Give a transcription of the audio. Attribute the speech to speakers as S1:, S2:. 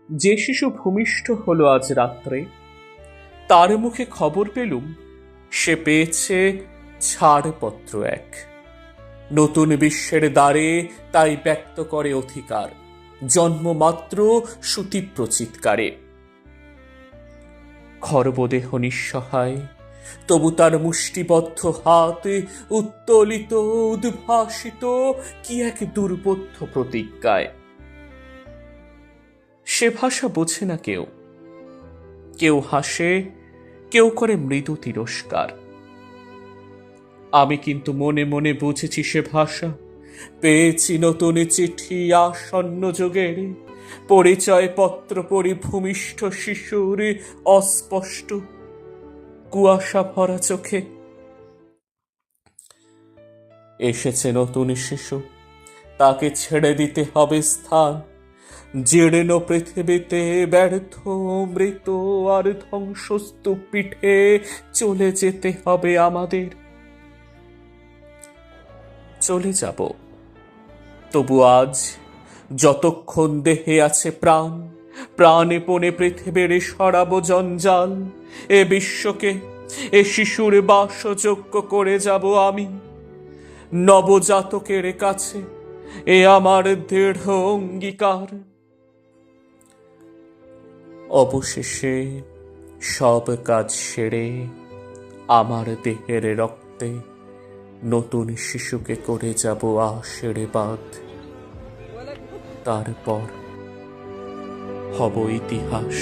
S1: যে শিশু ভূমিষ্ঠ হলো আজ রাত্রে, তার মুখে খবর পেলুম সে পেয়েছে ছাড়পত্র এক। নতুন বিশ্বের দ্বারে তাই ব্যক্ত করে অধিকার, জন্মমাত্র সুতীব্র চিৎকারে। খর্বদেহ নিঃসহায়, তবু তার মুষ্টিবদ্ধ হাত উত্তোলিত উদ্ভাসিত কি এক দুর্বোধ্য প্রতিজ্ঞায়। সে ভাষা বোঝে না কেউ, কেউ হাসে, কেউ করে মৃদু তিরস্কার। আমি কিন্তু মনে মনে বুঝেছি সে ভাষা, পেয়েছি নতুন চিঠি আসন্ন যুগের, পরিচয় পত্র পড়ি ভূমিষ্ঠ শিশুর অস্পষ্ট কুয়াশা ভরা চোখে। এসেছে নতুন শিশু, তাকে ছেড়ে দিতে হবে স্থান, জীর্ণ পৃথিবীতে ব্যর্থ মৃত আর ধ্বংসস্তূপ পিঠে চলে যেতে হবে আমাদের। চলে যাব, তবু আজ যতক্ষণ দেহে আছে প্রাণ, প্রাণেপণে পৃথিবীর সরাব জঞ্জাল। এ বিশ্বকে, এ শিশুর বাসযোগ্য করে যাব আমি নবজাতকের কাছে, এ আমার দৃঢ় অঙ্গীকার। অবশেষে সব কাজ সেরে আমার দেহের রক্তে নতুন শিশুকে করে যাব আশীর্বাদ। তারপর হব ইতিহাস।